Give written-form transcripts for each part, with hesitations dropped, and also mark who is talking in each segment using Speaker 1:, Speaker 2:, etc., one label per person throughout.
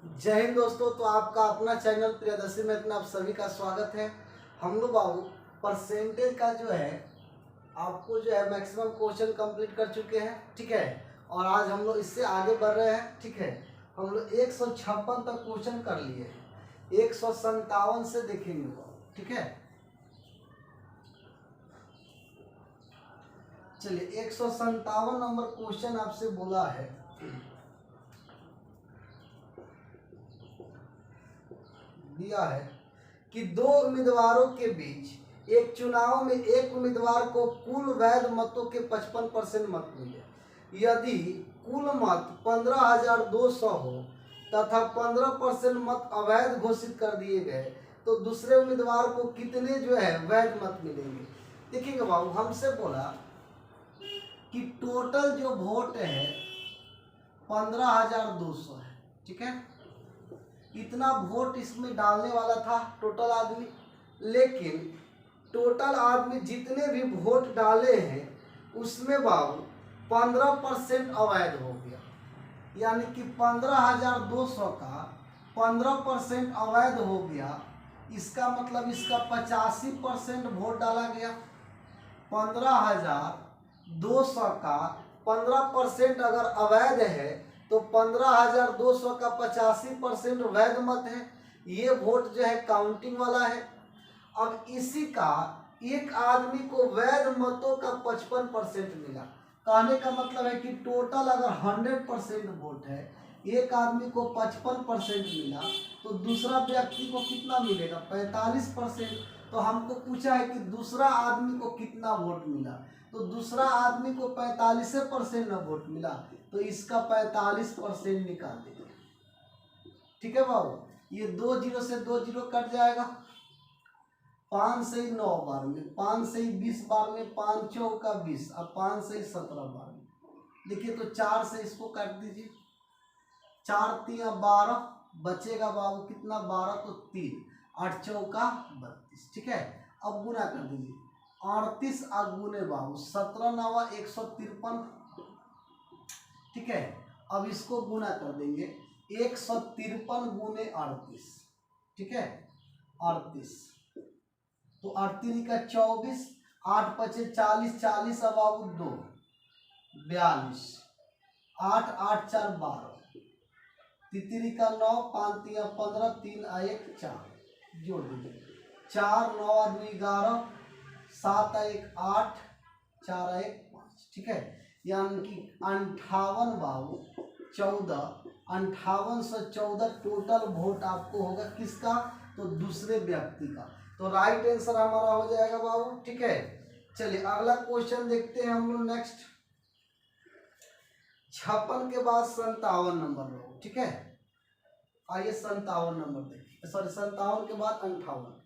Speaker 1: जय हिंद दोस्तों। तो आपका अपना चैनल प्रियदर्शी में आप सभी का स्वागत है। हम लोग बाबू परसेंटेज का जो है आपको जो है मैक्सिमम क्वेश्चन कंप्लीट कर चुके हैं, ठीक है। और आज हम लोग इससे आगे बढ़ रहे हैं, ठीक है। हम लोग 156 तक क्वेश्चन कर लिए हैं, 157 से देखेंगे बाबू, ठीक है। चलिए 157 नंबर क्वेश्चन आपसे बोला है दिया है कि दो उम्मीदवारों के बीच एक चुनाव में एक उम्मीदवार को कुल वैध मतों के 55% मत मिले। यदि कुल मत 15,200 हो तथा 15% मत अवैध घोषित कर दिए गए तो दूसरे उम्मीदवार को कितने जो है वैध मत मिलेंगे। देखिएगा बाबू, हमसे बोला कि टोटल जो वोट है 15,200 है, ठीक है। इतना वोट इसमें डालने वाला था टोटल आदमी, लेकिन टोटल आदमी जितने भी वोट डाले हैं उसमें बाबू 15% अवैध हो गया। यानी कि 15,200 का 15% अवैध हो गया। इसका मतलब इसका 85% वोट डाला गया। 15,200 का 15% अगर अवैध है तो 15,200 का 85% वैध मत है। ये वोट जो है काउंटिंग वाला है। अब इसी का एक आदमी को वैध मतों का 55% मिला। कहने का मतलब है कि टोटल अगर 100% वोट है, एक आदमी को 55% मिला तो दूसरा व्यक्ति को कितना मिलेगा? 45%। तो हमको पूछा है कि दूसरा आदमी को कितना वोट मिला, तो दूसरा आदमी को 45% ना वोट मिला, तो इसका 45% निकाल देंगे, ठीक है बाबू। ये 2 जीरो से 2 जीरो कट जाएगा। 5 से 9 बार में, 5 से 20 बार में, 5 चौका 20 और 5 से 17 बार में। देखिए तो 4 से इसको काट दीजिए, 4 3 12 बचेगा बाबू कितना? 12 तो 3 8 चौका 32, ठीक है। अब गुना कर दीजिए, 38 गुने बाबू 17 9 153, ठीक है। अब इसको गुना कर देंगे 153 गुने 38, ठीक है। 38 तो 38 का 24, 8 पचे 40, 40 अब बाबू 2 42, 8 8 4 12, तितरी का 9, 5 3 15, 3 1 4 जोड़ दीजिए, 4 9 2 11, 7 1 8, 4 1 5, ठीक है। यानी कि 58 बाबू 14, 58 से 14 टोटल वोट आपको होगा किसका? तो दूसरे व्यक्ति का। तो राइट आंसर हमारा हो जाएगा बाबू, ठीक है। चलिए अगला क्वेश्चन देखते हैं हम लोग नेक्स्ट। 56 के बाद 57 नंबर लो, ठीक है। आइए 57 नंबर देखिए, सॉरी 57 के बाद 58।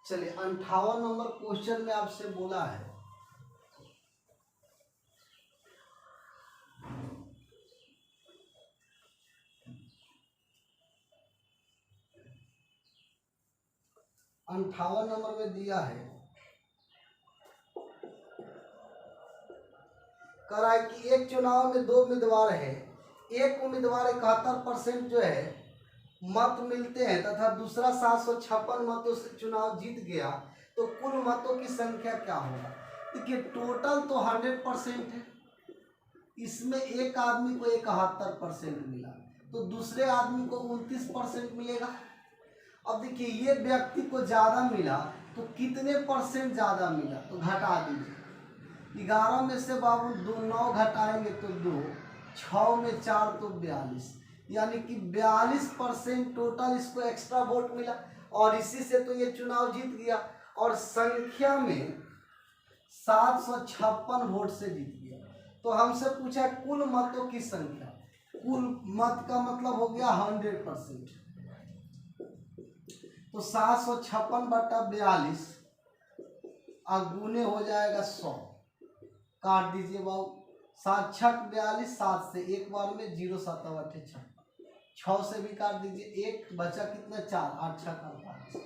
Speaker 1: चलिए 58 नंबर क्वेश्चन में आपसे बोला है अंठावन नंबर में दिया है, कह रहा है कि एक चुनाव में दो उम्मीदवार है, एक उम्मीदवार 71% जो है मत मिलते हैं तथा दूसरा 756 मतों से चुनाव जीत गया, तो कुल मतों की संख्या क्या होगा? देखिए टोटल तो 100% है, इसमें एक आदमी को 71% मिला तो दूसरे आदमी को 29% मिलेगा। अब देखिए ये व्यक्ति को ज्यादा मिला तो कितने परसेंट ज्यादा मिला? तो घटा दीजिए, 11 में से बाबू 2 9 घटाएंगे तो 2, 6 में 4 तो 42, यानी कि 42% टोटल इसको एक्स्ट्रा वोट मिला और इसी से तो ये चुनाव जीत गया। और संख्या में 756 वोट से जीत गया। तो हमसे पूछा कुल मतों की संख्या, कुल मत का मतलब हो गया 100%। तो 756 बटा 42 गुने हो जाएगा 100, काट दीजिए बाबू, 7 छक 42, 7 से एक बार में 0 7 8 56, 6 से भी काट दीजिए, एक बचा कितना 4, 8 6 का 48,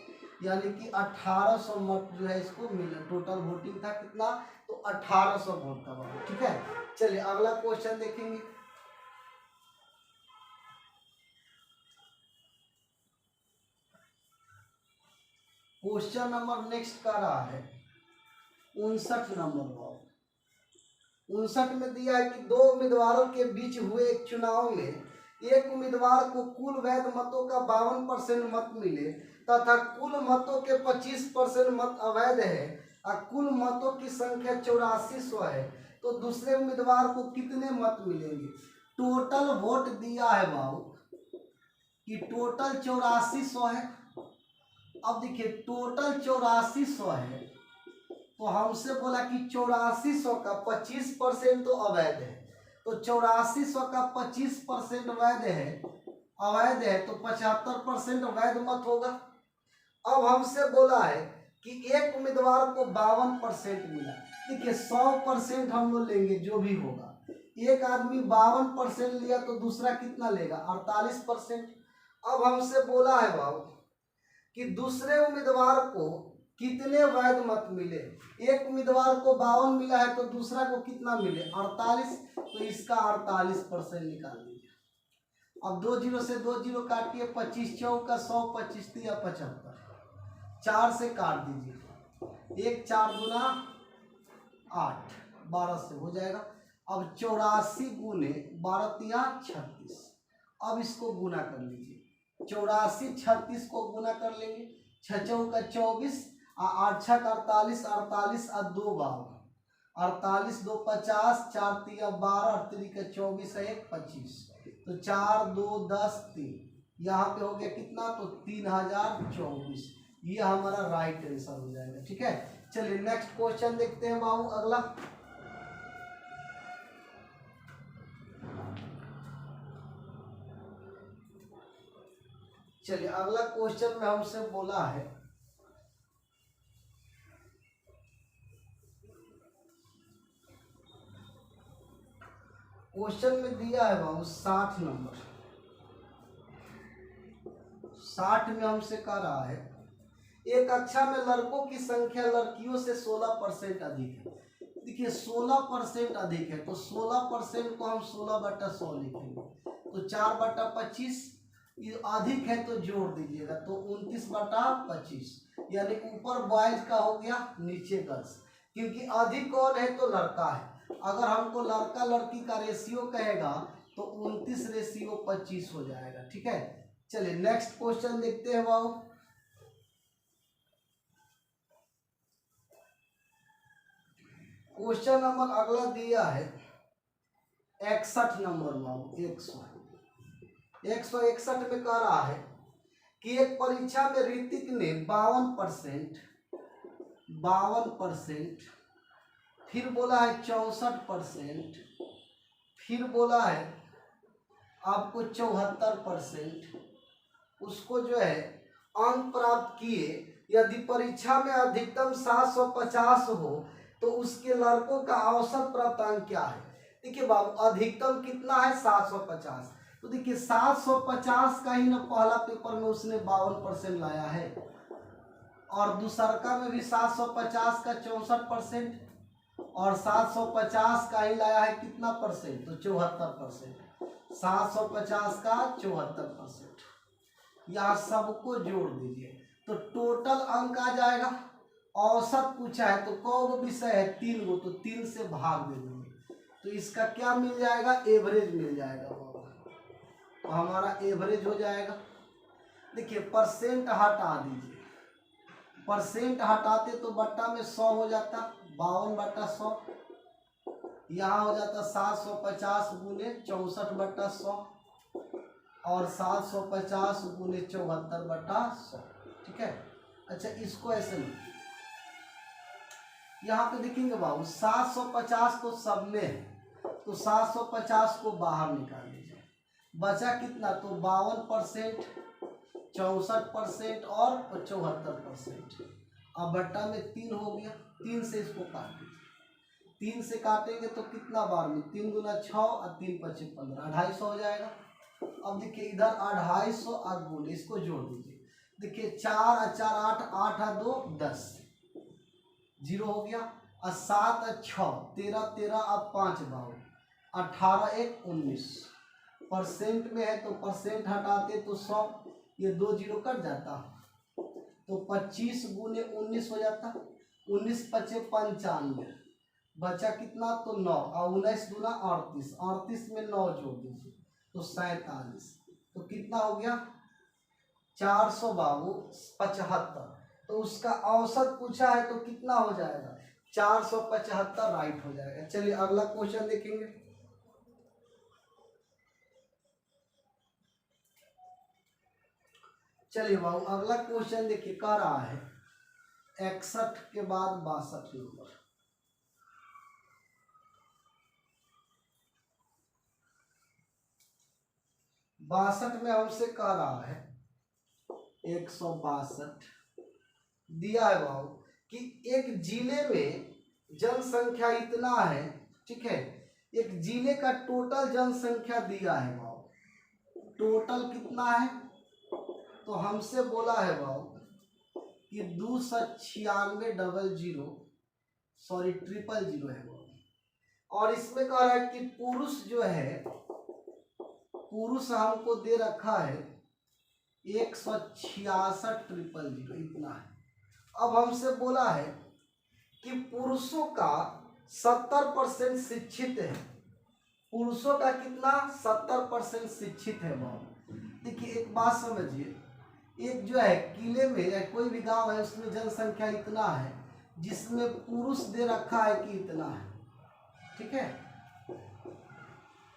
Speaker 1: यानी कि 1800 मत जो है इसको मिला। टोटल वोटिंग था कितना, तो 1800 वोट का बना। ठीक है, चलिए अगला क्वेश्चन देखेंगे। क्वेश्चन नंबर नेक्स्ट का रहा है 59 नंबर का। 59 में दिया है कि 2 उम्मीदवारों के बीच हुए एक चुनाव में एक उम्मीदवार को कुल वैध मतों का 52% मत मिले तथा कुल मतों के 25% मत अवैध है और कुल मतों की संख्या 8400 है, तो दूसरे उम्मीदवार को कितने मत मिलेंगे। टोटल वोट दिया है बाबू कि टोटल 8400 है। अब देखिए टोटल 8400 है, तो हमसे बोला कि 8400 का 25% तो अवैध है, तो 8400 का 25% अवैध है तो 75% वैध मत होगा। अब हमसे बोला है कि एक उम्मीदवार को 52% मिला। देखिए 100% हम लोग लेंगे जो भी होगा, एक आदमी 52% लिया तो दूसरा कितना लेगा 48%। अब हमसे बोला है बाबू कि दूसरे उम्मीदवार को कितने वैध मत मिले। एक उम्मीदवार को 52 मिला है तो दूसरा को कितना मिले 48, तो इसका 48% निकाल दीजिए। अब 2 0 से 2 0 काटिए, 25 चौका 100, 25 या 75, 4 से काट दीजिए, 1 4 दूना 8, 12 से हो जाएगा। अब 84 गुने 12 तिया 36, अब इसको गुना कर लीजिए, 84 36 को गुना कर लेंगे, 6 चौका 24, 8 6 का 48, 48 और 2 52, 48 2 50, 4 तिया 12, 3 का 24 है 1 25, तो 4 2 10 3, यहाँ पे हो गया कितना, तो 3024, ये हमारा राइट आंसर हो जाएगा। ठीक है, चलिए नेक्स्ट क्वेश्चन देखते हैं बाबू अगला। चलिए अगला क्वेश्चन में हमसे बोला है क्वेश्चन में दिया है बाबू 60 नंबर। 60 में हमसे कह रहा है एक कक्षा में लड़कों की संख्या लड़कियों से 16% अधिक है। देखिए 16% अधिक है, तो 16% को हम 16/100 लिखेंगे, तो 4/25, ये अधिक है तो जोड़ दीजिएगा, तो 29/25, यानी ऊपर बॉयज का हो गया नीचे गर्ल्स, क्योंकि अधिक कौन है तो लड़का है। अगर हमको लड़का लड़की का रेशियो कहेगा तो 29:25 हो जाएगा। ठीक है, चलिए नेक्स्ट क्वेश्चन देखते हैं बाबू। क्वेश्चन नंबर अगला दिया है 61 नंबर बाबू। 161 में कह रहा है कि एक परीक्षा में ऋतिक ने 52%, फिर बोला है 64%, फिर बोला है आपको 74%, उसको जो है अंक प्राप्त किए। यदि परीक्षा में अधिकतम 750 हो तो उसके लड़कों का औसत प्राप्तांक क्या है। देखिए बाबू अधिकतम कितना है 750, तो देखिए 750 का ही ना पहला पेपर में उसने 52% लाया है, और दूसरका में भी 750 का 64%, और 750 का ही लाया है कितना परसेंट, तो 74%। 750 का 74%, यहाँ सबको जोड़ दीजिए तो टोटल अंक आ जाएगा। औसत पूछा है तो कौन विषय है 3 गो, तो 3 से भाग दे देंगे, तो इसका क्या मिल जाएगा एवरेज मिल जाएगा, तो हमारा एवरेज हो जाएगा। देखिए परसेंट हटा दीजिए, परसेंट हटाते तो बट्टा में 100 हो जाता, 52/100, यहाँ हो जाता 750 गुने 64/100 और 750 गुने 74/100। ठीक है, अच्छा इसको ऐसे नहीं, यहाँ पे देखेंगे बाबू 750 तो सब में है, तो 750 को बाहर निकाल लीजिए, बचा कितना, तो 52%, 64% और 74%। अब बट्टा में 3 हो गया, 3 से इसको काट दीजिए, 3 से काटेंगे तो कितना बार में, 3 गुना 6 और 3 × 5 = 15, 250 हो जाएगा। अब देखिए इधर 250 और गुण, इसको जोड़ दीजिए। देखिए 4 और 4 8, 8 और 2 10, 0 हो गया। और 7 और 6 13, 13 और 5 12, 18 1 19। परसेंट में है तो परसेंट हटाते तो 100, ये 2 0 कट जाता, तो 25 गुने 19 हो जाता। 19 पचे 95, बचा कितना तो 9, और 19 दूना 38, 38 में 9 जोड़ दीजिए तो 47। तो कितना हो गया 475। तो उसका औसत पूछा है तो कितना हो जाएगा 475 राइट हो जाएगा। चलिए अगला क्वेश्चन देखेंगे। चलिए बाबू अगला क्वेश्चन देखिए, कह रहा है 61 के बाद 62 नंबर। 62 में हमसे कह रहा है 162 दिया है बाबू कि एक जिले में जनसंख्या इतना है, ठीक है। एक जिले का टोटल जनसंख्या दिया है बाबू, टोटल कितना है, तो हमसे बोला है बाबू कि 296 सॉरी 000 है बाबू। और इसमें कह रहा है कि पुरुष जो है, पुरुष हमको दे रखा है 166 इतना है। अब हमसे बोला है कि पुरुषों का 70% शिक्षित है, पुरुषों का कितना 70% शिक्षित है बाबू। देखिए एक बात समझिए, एक जो है किले में या कोई भी गांव है उसमें जनसंख्या इतना है, जिसमें पुरुष दे रखा है कि इतना है, ठीक है।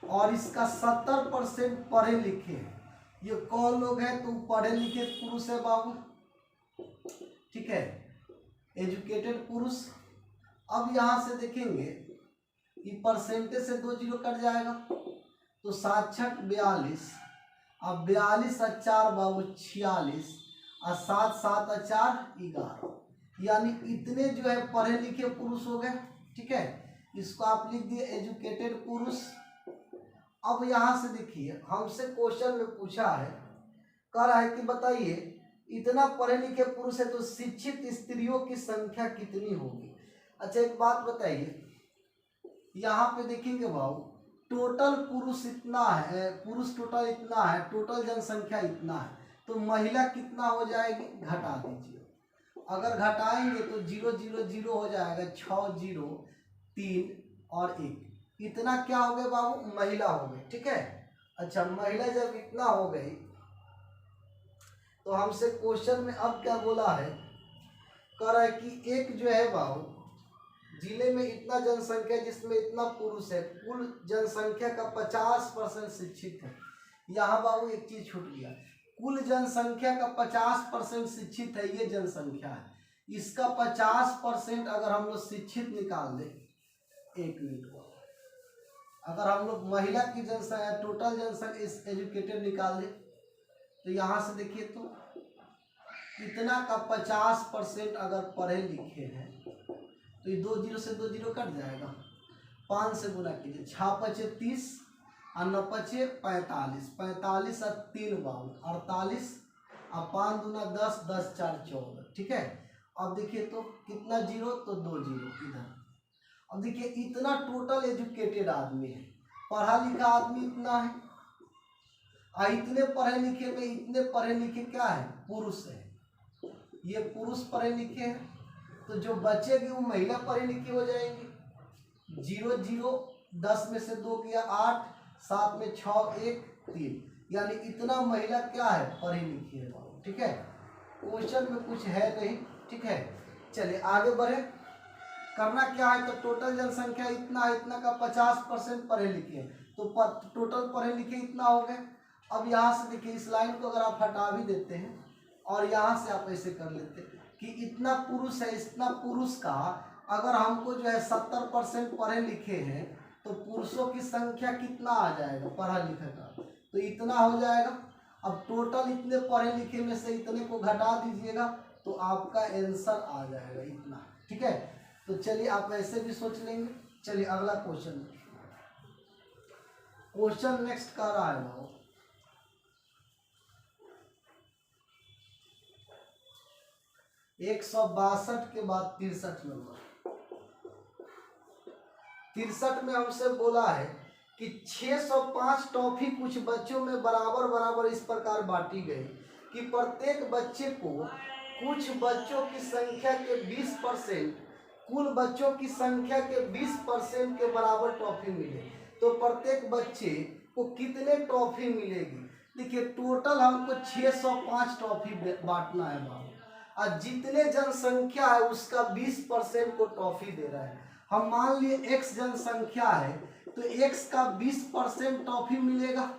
Speaker 1: और इसका 70% पढ़े लिखे हैं। ये कौन लोग हैं, तो पढ़े लिखे पुरुष है बाबू, ठीक है, एजुकेटेड पुरुष। अब यहां से देखेंगे कि परसेंटेज से 2 0 कट जाएगा तो 7 6 42, अब 42 और 4 बाबू 46, और 7 7 और 4 11, यानी इतने जो है पढ़े लिखे पुरुष हो गए, ठीक है। इसको आप लिख दिए एजुकेटेड पुरुष। अब यहाँ से देखिए हमसे क्वेश्चन में पूछा है, कह रहा है कि बताइए इतना पढ़े लिखे पुरुष है तो शिक्षित स्त्रियों की संख्या कितनी होगी। अच्छा एक बात बताइए, यहाँ पे देखेंगे बाबू टोटल पुरुष इतना है, पुरुष टोटल इतना है, टोटल जनसंख्या इतना है, तो महिला कितना हो जाएगी, घटा दीजिए। अगर घटाएंगे तो 0 0 0 हो जाएगा, 6 0 3 और 1, इतना क्या हो गए बाबू, महिला हो गई, ठीक है। अच्छा महिला जब इतना हो गई तो हमसे क्वेश्चन में अब क्या बोला है, कह रहा है कि एक जो है बाबू जिले में इतना जनसंख्या जिसमें इतना पुरुष है, कुल जनसंख्या का 50% शिक्षित है। यहाँ बाबू एक चीज छूट गया, कुल जनसंख्या का 50% शिक्षित है, ये जनसंख्या है। इसका 50% अगर हम लोग शिक्षित निकाल दें, एक मिनट, अगर हम लोग महिला की जनसंख्या टोटल जनसंख्या एजुकेटेड निकाल दें तो यहाँ से देखिए तो इतना का 50% अगर पढ़े लिखे हैं तो ये 2 0 से 2 0 कट जाएगा, 5 से गुना कीजिए, 6 5 30 और 9 5 45, 45 और 3 52 48, और 5 दूना 10, 10 4 14, ठीक है। अब देखिए तो कितना 0, तो 2 0 इधर। अब देखिए इतना टोटल एजुकेटेड आदमी है, पढ़ा लिखा आदमी इतना है, और इतने पढ़े लिखे में इतने पढ़े लिखे क्या है, पुरुष है, ये पुरुष पढ़े लिखे हैं, तो जो बचेगी वो महिला पढ़ी लिखी हो जाएंगी। 0 0 10 में से 2 गया 8, 7 में 6 1 3, यानी इतना महिला क्या है, पढ़ी लिखी है, ठीक है। क्वेश्चन में कुछ है नहीं, ठीक है। चलिए आगे बढ़े, करना क्या है, तो टोटल जनसंख्या इतना है, इतना का 50% पढ़े लिखे हैं, तो टोटल पढ़े लिखे इतना हो गए। अब यहाँ से देखिए इस लाइन को अगर आप हटा भी देते हैं और यहाँ से आप ऐसे कर लेते हैं कि इतना पुरुष है, इतना पुरुष का अगर हमको जो है 70% पढ़े लिखे हैं तो पुरुषों की संख्या कितना आ जाएगा पढ़ा लिखा का, तो इतना हो जाएगा। अब टोटल इतने पढ़े लिखे में से इतने को घटा दीजिएगा तो आपका आंसर आ जाएगा इतना, ठीक है। तो चलिए आप ऐसे भी सोच लेंगे। चलिए अगला क्वेश्चन, क्वेश्चन नेक्स्ट कर रहा है वो 162 के बाद 63 नंबर। 63 में हमसे बोला है कि 605 टॉफी कुछ बच्चों में बराबर बराबर इस प्रकार बांटी गई कि प्रत्येक बच्चे को कुछ बच्चों की संख्या के 20% कुल बच्चों की संख्या के 20% के बराबर टॉफी मिले, तो प्रत्येक बच्चे को कितने टॉफी मिलेगी। देखिए टोटल हमको 605 टॉफी बांटना है बाबू, और जितने जनसंख्या है उसका 20% को टॉफी दे रहा है। हम मान लिए x जनसंख्या है तो x का 20% टॉफी मिलेगा।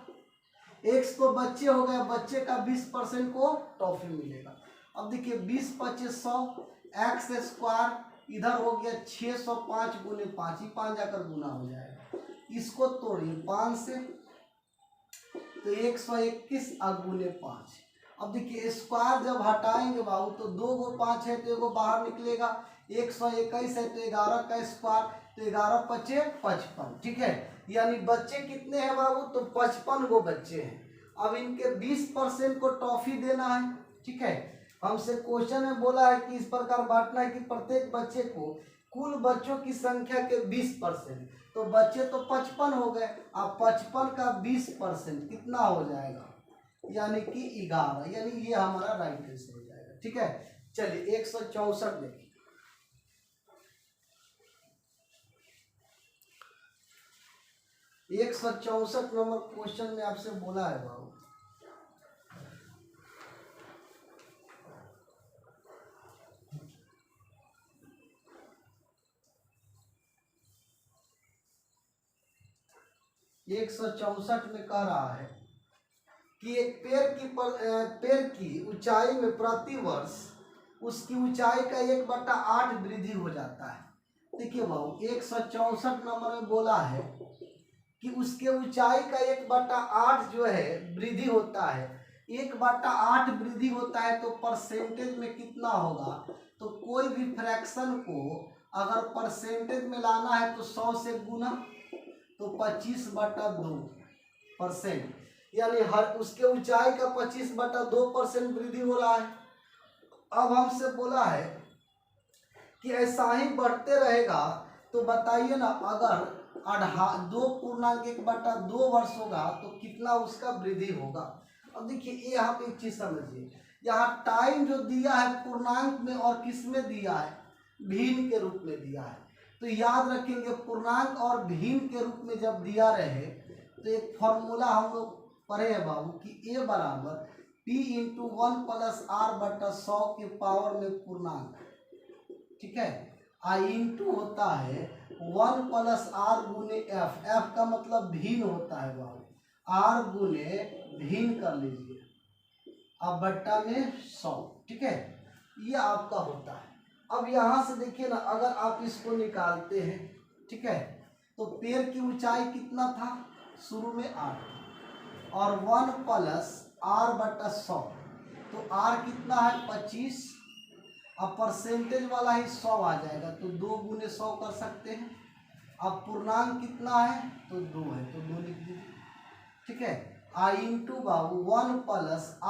Speaker 1: x तो बच्चे हो गए, बच्चे का 20% को टॉफी मिलेगा। अब देखिए 20 25 100 एक्स स्क्वायर इधर हो गया 605 गुने 5 ही 5 जाकर गुना हो जाएगा। इसको तोड़िए 5 से तो 121 गुने 5। अब देखिए स्क्वायर जब हटाएंगे बाबू तो 2 गो 5 है तो एगो बाहर निकलेगा, 121 है तो 11 का स्क्वायर तो 11 पचे 55। ठीक है, यानी बच्चे कितने हैं बाबू, तो 55 गो बच्चे हैं। अब इनके 20% को टॉफी देना है। ठीक है, हमसे क्वेश्चन में बोला है कि इस प्रकार बांटना है कि प्रत्येक बच्चे को कुल बच्चों की संख्या के 20%, तो बच्चे तो 55 हो गए। अब 55 का 20% कितना हो जाएगा, यानी कि 11, यानी ये हमारा राइट आंसर हो जाएगा। ठीक है, चलिए 164 देखिए। 164 नंबर क्वेश्चन में आपसे बोला है बाबू, ये 164 में कह रहा है कि एक पेड़ की ऊंचाई में प्रति वर्ष उसकी ऊंचाई का 1/8 वृद्धि हो जाता है। देखिए बाबू 164 नंबर में बोला है कि उसके ऊंचाई का 1/8 जो है वृद्धि होता है। 1/8 वृद्धि होता है तो परसेंटेज में कितना होगा, तो कोई भी फ्रैक्शन को अगर परसेंटेज में लाना है तो 100 से गुना, तो 25/2%, यानी हर उसके ऊंचाई का 25/2% वृद्धि हो रहा है। अब हमसे बोला है कि ऐसा ही बढ़ते रहेगा तो बताइए ना, अगर 2.1/2 वर्ष होगा तो कितना उसका वृद्धि होगा। अब देखिए ये यहाँ पे एक चीज समझिए, यहाँ टाइम जो दिया है पूर्णांक में और किस में दिया है, भिन्न के रूप में दिया है। तो याद रखेंगे पूर्णांक और भिन्न के रूप में जब दिया रहे तो एक फॉर्मूला हम लोग पढ़े हैं बाबू कि a बराबर p इंटू 1 + r/100 के पावर में पूर्णांक। ठीक है, i इंटू होता है 1 + r गुने f, f का मतलब भिन्न होता है बाबू, r गुने भिन्न कर लीजिए अब बट्टा में 100। ठीक है, ये आपका होता है। अब यहाँ से देखिए ना, अगर आप इसको निकालते हैं, ठीक है, तो पेड़ की ऊंचाई कितना था, शुरू में 8 और 1 + r/100, तो r कितना है 25। अब परसेंटेज वाला ही 100 आ जाएगा तो 2 गुने 100 कर सकते हैं। अब पूर्णांक कितना है, तो 2 है तो 2 लिख दीजिए। ठीक है, i इंटू बाबू 1 +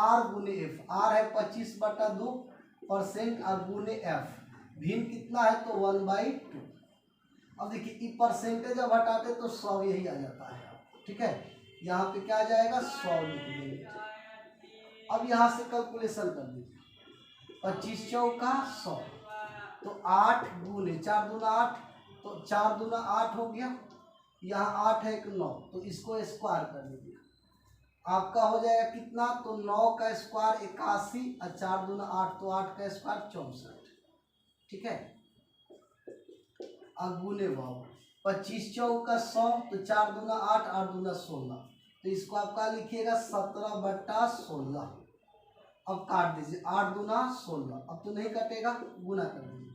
Speaker 1: r गुने f, r है 25/2% और गुने f, भिन्न कितना है तो 1/2। अब देखिए ये परसेंटेज अब हटाते तो 100 यही आ जाता है। ठीक है, यहाँ पे क्या आ जाएगा 100 लिख देंगे। अब यहाँ से कैलकुलेशन कर लीजिए, 25 चौका 100, तो 8 गुने 4 दूना 8, तो 4 दूना 8 हो गया, यहाँ 8 है 9, तो इसको स्क्वायर कर लीजिए, आपका हो जाएगा कितना, तो 9 का स्क्वायर 81 और 4 दूना 8, तो 8 का स्क्वायर 64। ठीक है, अब गुने बाबू 25 चौका 100, तो 4 दूना 8 8 दूना 16, तो इसको आप क्या लिखिएगा 17/16। अब काट दीजिए 8 दूना 16, अब तो नहीं कटेगा, गुना कर दीजिए।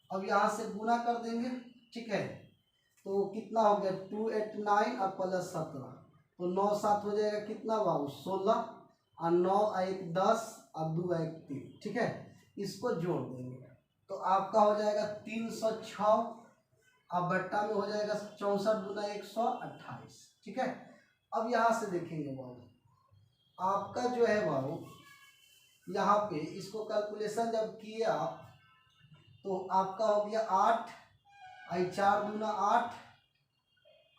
Speaker 1: अब यहाँ से गुना कर देंगे। ठीक है, तो कितना हो गया 289 और प्लस 17, तो 9 7 हो जाएगा कितना बाबू 16, और 9 1 10 और 2 1 3। ठीक है, इसको जोड़ देंगे तो आपका हो जाएगा 306, अब बट्टा में हो जाएगा 64 दूना 128। ठीक है, अब यहाँ से देखेंगे बाबू, आपका जो है बाबू यहाँ पे इसको कैलकुलेशन जब किए आप तो आपका हो गया 8, आई 4 दूना 8,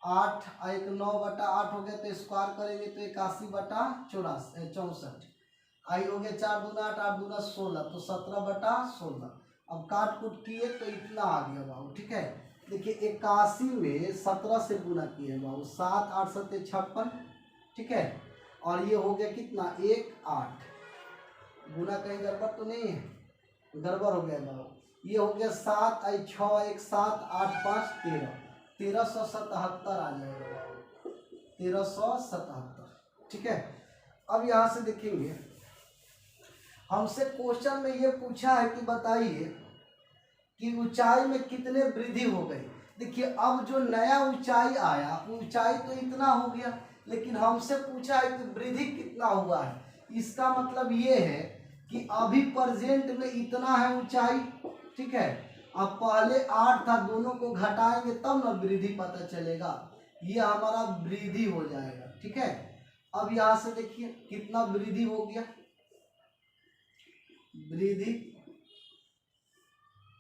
Speaker 1: 8 एक 9/8 हो गया, तो स्क्वायर करेंगे तो 81/64, आई हो गया 4 दूना 8, 8 दूना 16, तो 17/16। अब काट कूट किए तो इतना आ गया बाबू, ठीक है। देखिए 81 में 17 से गुना किए बाबू, 7 8 7 56, ठीक है। और ये हो गया कितना 1 8, गुना कहीं गड़बड़ तो नहीं है, गड़बड़ हो गया बाबू। ये हो गया 7 आई 6 1 7 8 5 13, 1377 आ जाएगा बाबू, 1377, ठीक है। अब यहाँ से देखेंगे, हमसे क्वेश्चन में ये पूछा है कि बताइए कि ऊंचाई में कितने वृद्धि हो गई। देखिए अब जो नया ऊंचाई आया, ऊंचाई तो इतना हो गया, लेकिन हमसे पूछा है कि वृद्धि कितना हुआ है। इसका मतलब ये है कि अभी प्रेजेंट में इतना है ऊंचाई, ठीक है। अब पहले 8 था, दोनों को घटाएंगे तब ना वृद्धि पता चलेगा, ये हमारा वृद्धि हो जाएगा, ठीक है। अब यहाँ से देखिए कितना वृद्धि हो गया, वृद्धि।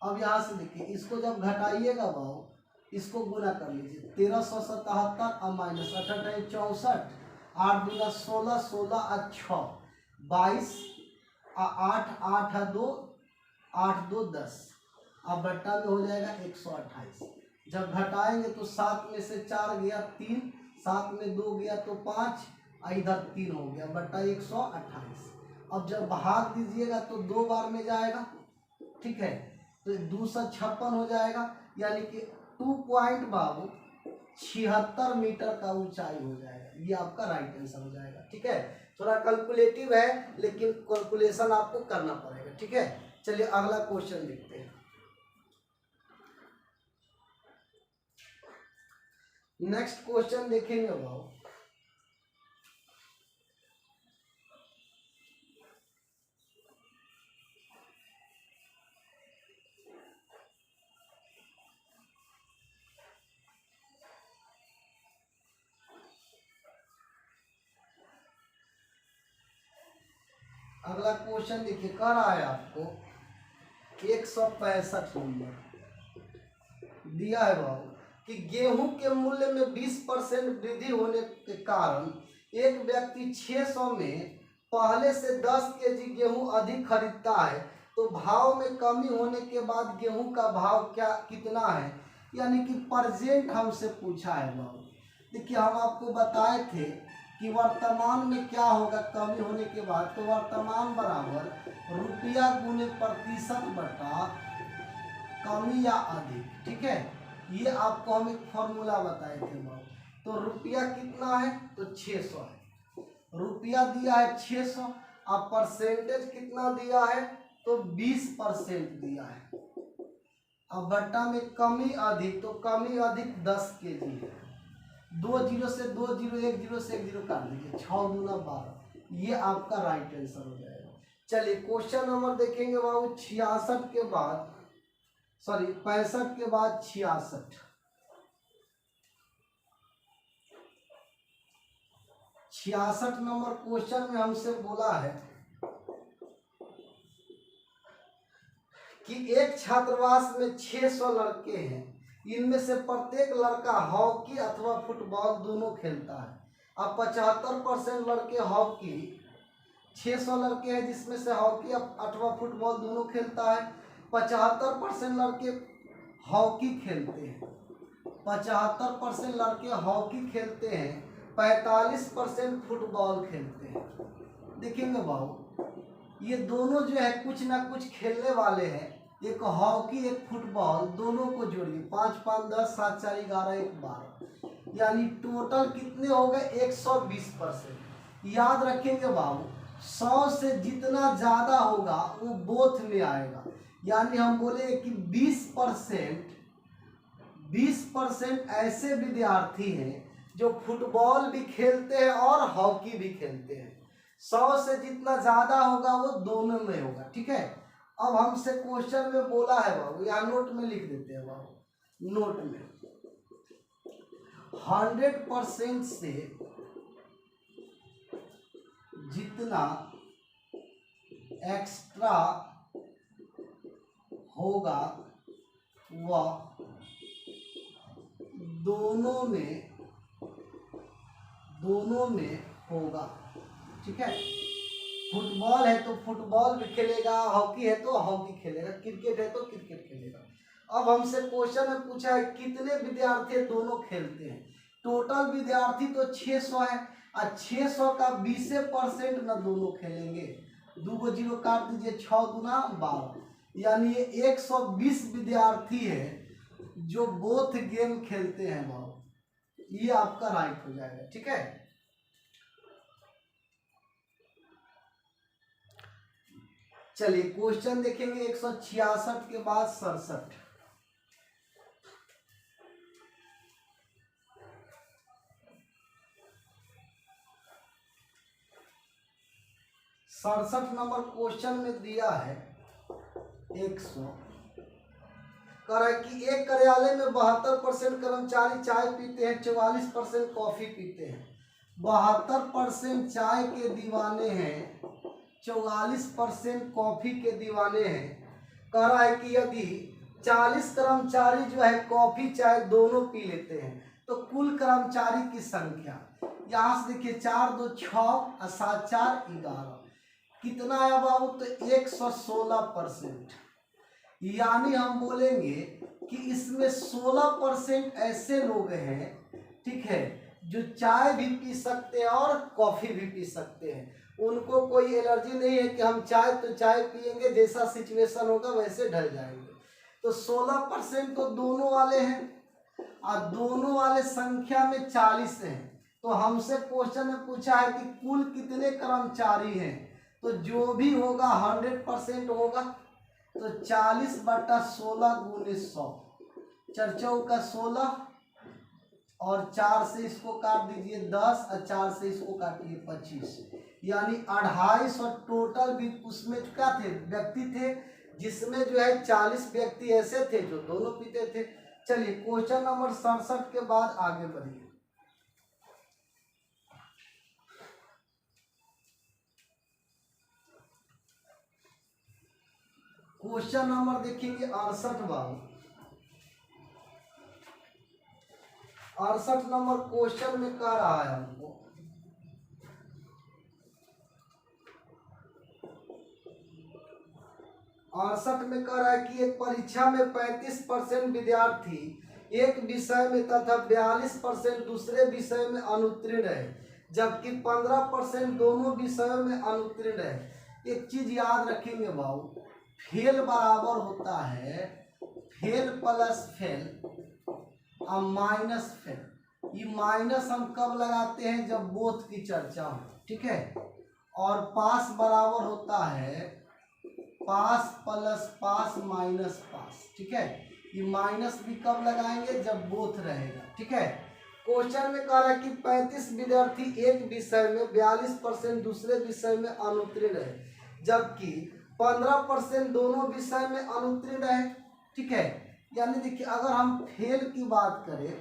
Speaker 1: अब यहाँ से देखिए, इसको जब घटाइएगा भाव, इसको गुना कर लीजिए, 1377 और माइनस 8 64, 8 दूना 16, 16 और 6 22, 8 8 2, 8 2 10, अब बट्टा में हो जाएगा 128। जब घटाएंगे तो 7 में से 4 गया 3, 7 में 2 गया तो 5, इधर 3 हो गया, बट्टा 128। अब जब भाग दीजिएगा तो 2 बार में जाएगा, ठीक है, तो 256 हो जाएगा, यानी कि 2.76 मीटर का ऊंचाई हो जाएगा। ये आपका राइट आंसर हो जाएगा, ठीक है। थोड़ा कैलकुलेटिव है, लेकिन कैलकुलेशन आपको करना पड़ेगा, ठीक है। चलिए अगला क्वेश्चन देखते हैं। नेक्स्ट क्वेश्चन देखेंगे भाव, अगला क्वेश्चन देखिए, कह रहा है आपको 165 नंबर दिया है बाबू कि गेहूं के मूल्य में 20% वृद्धि होने के कारण एक व्यक्ति 600 में पहले से 10 केजी गेहूं अधिक खरीदता है, तो भाव में कमी होने के बाद गेहूं का भाव कितना है। यानी कि प्रेजेंट हमसे पूछा है बाबू। देखिए हम आपको बताए थे कि वर्तमान में क्या होगा कमी होने के बाद, तो वर्तमान बराबर रुपया गुने प्रतिशत बटा कमी या अधिक, ठीक है। ये आपको हम एक फॉर्मूला बताए थे बाबू। तो रुपया कितना है, तो 600 है, रुपया दिया है 600। अब परसेंटेज कितना दिया है, तो 20% दिया है। अब बट्टा में कमी अधिक, तो कमी अधिक 10 केजी है, 2 जीरो से 2 जीरो, 1 जीरो से 1 जीरो काट दीजिए, 6 दूना 12, ये आपका राइट आंसर हो जाएगा। चलिए क्वेश्चन नंबर देखेंगे बाबू, 66 के बाद, सॉरी 65 के बाद 66, 66 नंबर क्वेश्चन में हमसे बोला है कि एक छात्रावास में 600 लड़के हैं, इनमें से प्रत्येक लड़का हॉकी अथवा फुटबॉल दोनों खेलता है। अब 75% लड़के हॉकी, 600 लड़के हैं जिसमें से हॉकी अथवा फुटबॉल दोनों खेलता है। 75% लड़के हॉकी खेलते हैं, 75% लड़के हॉकी खेलते हैं, 45% फुटबॉल खेलते हैं। देखेंगे बाबू, ये दोनों जो है कुछ ना कुछ खेलने वाले हैं, एक हॉकी एक फुटबॉल, दोनों को जोड़िए, 5 5 10, 7 4 11, 1 12, यानी टोटल कितने हो गए 120%। याद रखेंगे बाबू, 100 से जितना ज्यादा होगा वो बोथ में आएगा, यानी हम बोले कि 20% ऐसे विद्यार्थी हैं जो फुटबॉल भी खेलते हैं और हॉकी भी खेलते हैं। 100 से जितना ज्यादा होगा वो दोनों में होगा, ठीक है। अब हमसे क्वेश्चन में बोला है बाबू, यहाँ नोट में लिख देते हैं बाबू, नोट में 100% से जितना एक्स्ट्रा होगा वह दोनों में होगा। ठीक है, फुटबॉल है तो फुटबॉल भी खेलेगा, हॉकी है तो हॉकी खेलेगा, क्रिकेट है तो क्रिकेट खेलेगा। अब हमसे क्वेश्चन में पूछा है कितने विद्यार्थी दोनों खेलते हैं। टोटल विद्यार्थी तो 600 है, और 600 का 20% न दोनों खेलेंगे। 2 को 0 काट दीजिए, 6 दूना 12, यानी 120 विद्यार्थी है जो बोथ गेम खेलते हैं भाव। ये आपका राइट हो जाएगा। ठीक है, चलिए क्वेश्चन देखेंगे 166 के बाद 67। सड़सठ नंबर क्वेश्चन में दिया है 100, कह रहा है कि एक कार्यालय में 72% कर्मचारी चाय पीते हैं, 44% कॉफी पीते हैं। 72% चाय के दीवाने हैं, 44% कॉफी के दीवाने हैं। कह रहा है कि यदि 40 कर्मचारी जो है कॉफी चाय दोनों पी लेते हैं तो कुल कर्मचारी की संख्या, यहाँ से देखिए 4 2 6 और 7 4 11, कितना आया बाबू, तो 116%। यानी हम बोलेंगे कि इसमें 16% ऐसे लोग हैं, ठीक है, जो चाय भी पी सकते हैं और कॉफी भी पी सकते हैं। उनको कोई एलर्जी नहीं है कि हम चाय तो चाय पियेंगे, जैसा सिचुएशन होगा वैसे ढल जाएंगे। तो 16% तो दोनों वाले हैं, और दोनों वाले संख्या में 40 हैं। तो हमसे क्वेश्चन में पूछा है कि कुल कितने कर्मचारी हैं, तो जो भी होगा 100% होगा। तो 40/16 गुणे 100, 4 चौका 16, और 4 से इसको काट दीजिए 10, और 4 से इसको काटिए 25, यानी 250। और टोटल भी उसमें क्या थे, व्यक्ति थे, जिसमें जो है 40 व्यक्ति ऐसे थे जो दोनों पीते थे। चलिए क्वेश्चन नंबर 67 के बाद आगे बढ़िए। क्वेश्चन नंबर देखेंगे 68 बाबू। 68 नंबर क्वेश्चन में कह रहा है हमको, में कह रहा है कि एक परीक्षा में 35% विद्यार्थी एक विषय में तथा 42% दूसरे विषय में अनुत्तीर्ण है, जबकि 15% दोनों विषयों में अनुत्तीर्ण है। एक चीज याद रखेंगे भाऊ, फेल बराबर होता है फेल प्लस फेल और माइनस फेल। ये माइनस हम कब लगाते हैं, जब बोथ की चर्चा हो। ठीक है, और पास बराबर होता है पास प्लस पास माइनस पास। ठीक है, ये माइनस भी कब लगाएंगे, जब बोथ रहेगा। ठीक है, क्वेश्चन में कह रहा है कि 35 विद्यार्थी एक विषय में, 42% दूसरे विषय में अनुत्तीर्ण है, जबकि 15% दोनों विषय में अनुत्तीर्ण है। ठीक है, यानी देखिए अगर हम फेल की बात करें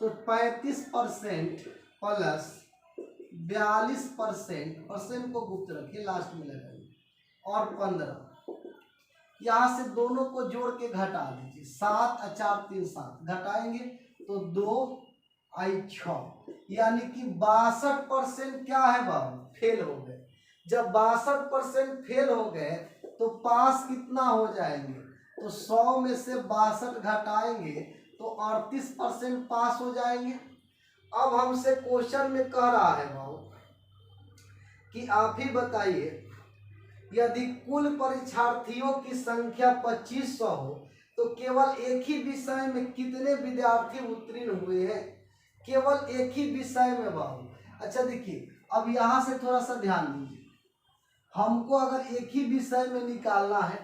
Speaker 1: तो 35% प्लस 42%, परसेंट को गुप्त रखिए, लास्ट में लगाइए, और 15, यहाँ से दोनों को जोड़ के घटा दीजिए, 7 और 4 3 7, घटाएंगे तो 2 आई 6, यानी कि 62% क्या है बाबू, फेल हो गए। जब 62% फेल हो गए तो पास कितना हो जाएंगे, तो 100 में से 62 घटाएंगे तो 38% पास हो जाएंगे। अब हमसे क्वेश्चन में कह रहा है बाबू कि आप ही बताइए, यदि कुल परीक्षार्थियों की संख्या 2500 हो तो केवल एक ही विषय में कितने विद्यार्थी उत्तीर्ण हुए हैं, केवल एक ही विषय में बाबू। अच्छा देखिए, अब यहाँ से थोड़ा सा ध्यान दीजिए, हमको अगर एक ही विषय में निकालना है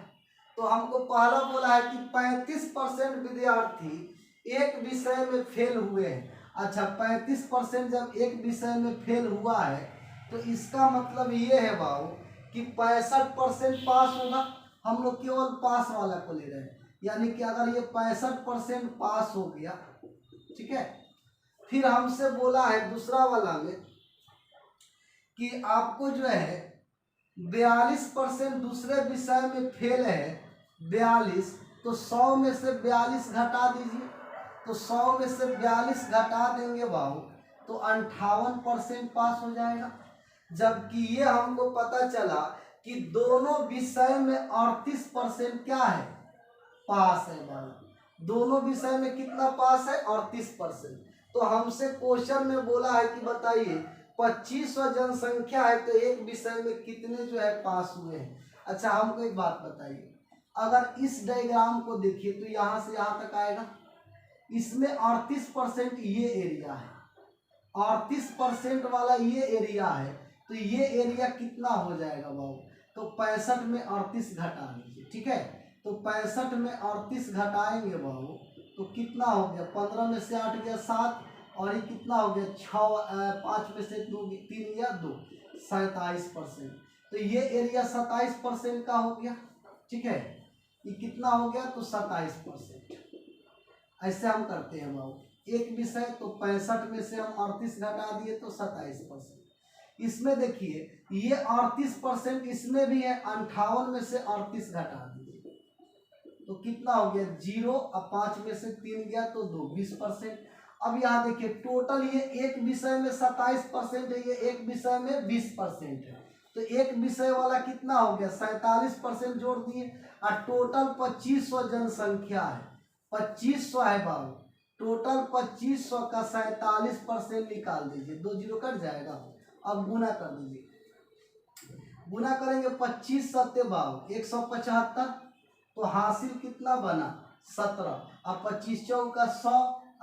Speaker 1: तो हमको पहला बोला है कि 35% विद्यार्थी एक विषय में फेल हुए हैं। अच्छा, 35% जब एक विषय में फेल हुआ है तो इसका मतलब ये है बाबू कि 65% पास होगा। हम लोग केवल पास वाला को ले रहे हैं, यानी कि अगर ये 65% पास हो गया, ठीक है, फिर हमसे बोला है दूसरा वाला में कि आपको जो है 42% दूसरे विषय में फेल है, 42, तो 100 में से 42 घटा दीजिए, तो 100 में से 42 घटा देंगे बाबू तो 58% पास हो जाएगा। जबकि ये हमको पता चला कि दोनों विषय में 38% क्या है, पास है बाबू। दोनों विषय में कितना पास है, 38%। तो हमसे क्वेश्चन में बोला है कि बताइए 2500 जनसंख्या है तो एक विषय में कितने जो है पास हुए हैं। अच्छा हमको एक बात बताइए, अगर इस डायग्राम को देखिए तो यहाँ से यहाँ तक आएगा, इसमें 38% ये एरिया है, 38% वाला ये एरिया है, तो ये एरिया कितना हो जाएगा बाबू, तो 65 में 38 घटा लीजिए, ठीक है। तो 65 में 38 घटाएंगे बाबू तो कितना हो गया, 15 में से 8 गया 7, और ये कितना हो गया 6, 5 में से 2 3 गया 2, 27%। तो ये एरिया 27% का हो गया, ठीक है। ये कितना हो गया, तो 27%। ऐसे हम करते हैं बाबू, एक विषय तो 65 में से हम 38 घटा दिए तो 27%। इसमें देखिए ये 38% इसमें भी है, 58 में से 38 घटा दीजिए तो कितना हो गया 0, अब 5 में से 3 गया तो 2, 20%। अब यहाँ देखिए टोटल ये एक विषय में 27% है, ये एक विषय में 20% है, तो एक विषय वाला कितना हो गया 47% जोड़ दिए, और टोटल 2500 जनसंख्या है, 2500 है बाबू, टोटल 2500 का 47% निकाल दीजिए, 2 जीरो कट जाएगा। अब गुना कर दीजिए, गुना करेंगे 25 सत्ते बाबू 175, तो हासिल कितना बना 17, अब 25 चौका 100,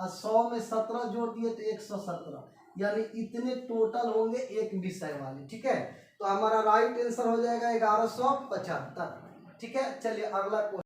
Speaker 1: और 100 में 17 जोड़ दिए तो 117, यानी इतने टोटल होंगे एक विषय वाले, ठीक है। तो हमारा राइट आंसर हो जाएगा 1175, ठीक है। चलिए अगला क्वेश्चन।